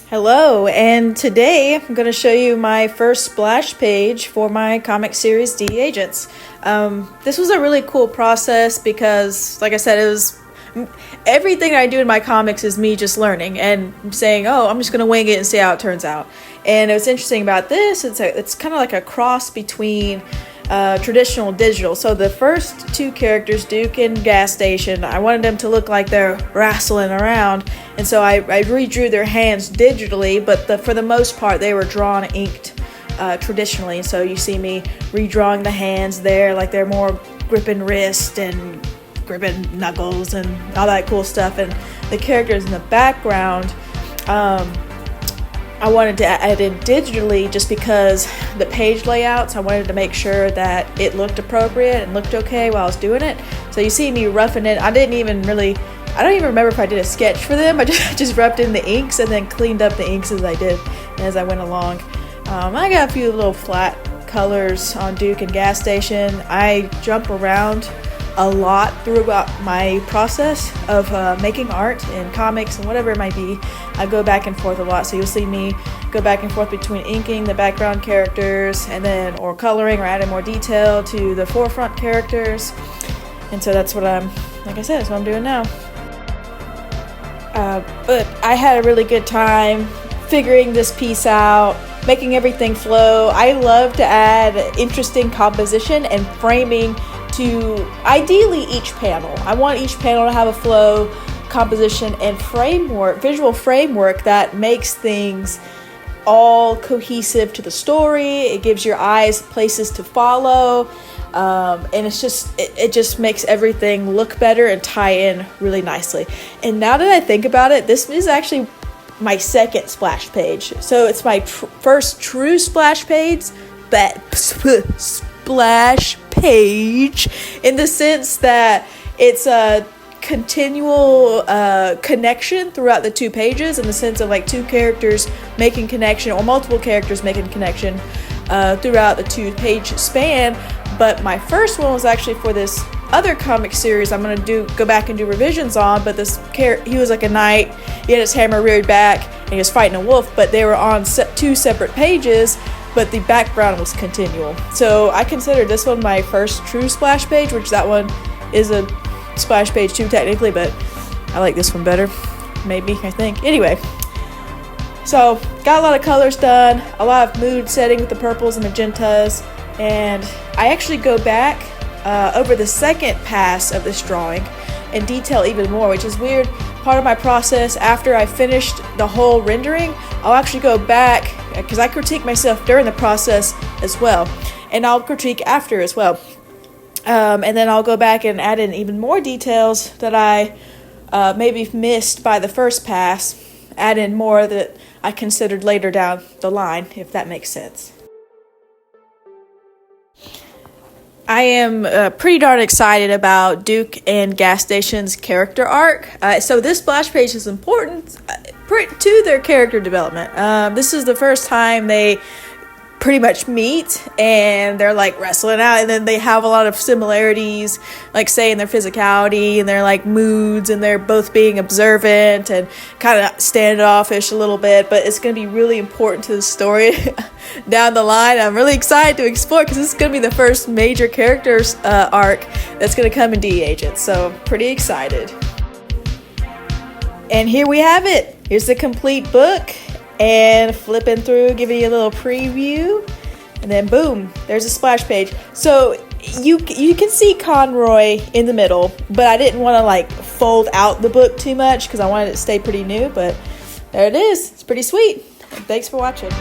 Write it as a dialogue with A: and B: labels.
A: Hello, and today I'm going to show you my first splash page for my comic series D.E.Agents. This was a really cool process because, like I said, it was everything I do in my comics is me just learning and saying, oh, I'm just going to wing it and see how it turns out. And what's interesting about this, it's kind of like a cross between traditional and digital. So the first two characters, Duke and Gas Station, I wanted them to look like they're wrestling around, and so I redrew their hands digitally, but for the most part they were drawn inked traditionally. So you see me redrawing the hands there, like they're more gripping wrist and gripping knuckles and all that cool stuff. And the characters in the background, I wanted to add in digitally just because the page layouts, I wanted to make sure that it looked appropriate and looked okay while I was doing it. So you see me roughing it. I don't even remember if I did a sketch for them. I just rubbed in the inks and then cleaned up the inks as I went along. I got a few little flat colors on Duke and Gas Station. I jump around a lot throughout my process of making art and comics and whatever it might be. I go back and forth a lot, so you'll see me go back and forth between inking the background characters or coloring or adding more detail to the forefront characters. And so that's what that's what I'm doing now. But I had a really good time figuring this piece out, making everything flow. I love to add interesting composition and framing to ideally each panel. I want each panel to have a flow, composition, and visual framework that makes things all cohesive to the story. It gives your eyes places to follow, and it just makes everything look better and tie in really nicely. And now that I think about it, this is actually my second splash page. So it's my first true splash page, splash page, in the sense that it's a continual connection throughout the two pages, in the sense of like two characters making connection or multiple characters making connection throughout the 2-page span. But my first one was actually for this other comic series I'm going to go back and do revisions on, but he was like a knight, he had his hammer reared back, and he was fighting a wolf, but they were on two separate pages, but the background was continual. So I consider this one my first true splash page, which that one is a splash page too technically, but I like this one better, I think. Anyway, so got a lot of colors done, a lot of mood setting with the purples and magentas, and I actually go back over the second pass of this drawing and detail even more, which is weird. Part of my process after I finished the whole rendering, I'll actually go back, because I critique myself during the process as well, and I'll critique after as well. And then I'll go back and add in even more details that I maybe missed by the first pass, add in more that I considered later down the line, if that makes sense. I am pretty darn excited about Duke and Gas Station's character arc. So this splash page is important to their character development. This is the first time they pretty much meet, and they're like wrestling out, and then they have a lot of similarities, like say in their physicality and their like moods, and they're both being observant and kind of standoffish a little bit, but it's going to be really important to the story down the line. I'm really excited to explore, because this is going to be the first major characters arc that's going to come in D.E.Agents, so pretty excited. And here we have it. Here's the complete book. And flipping through, giving you a little preview, and then boom, there's a splash page. So you can see Conroy in the middle, but I didn't want to like fold out the book too much because I wanted it to stay pretty new, but there it is. It's pretty sweet. Thanks for watching.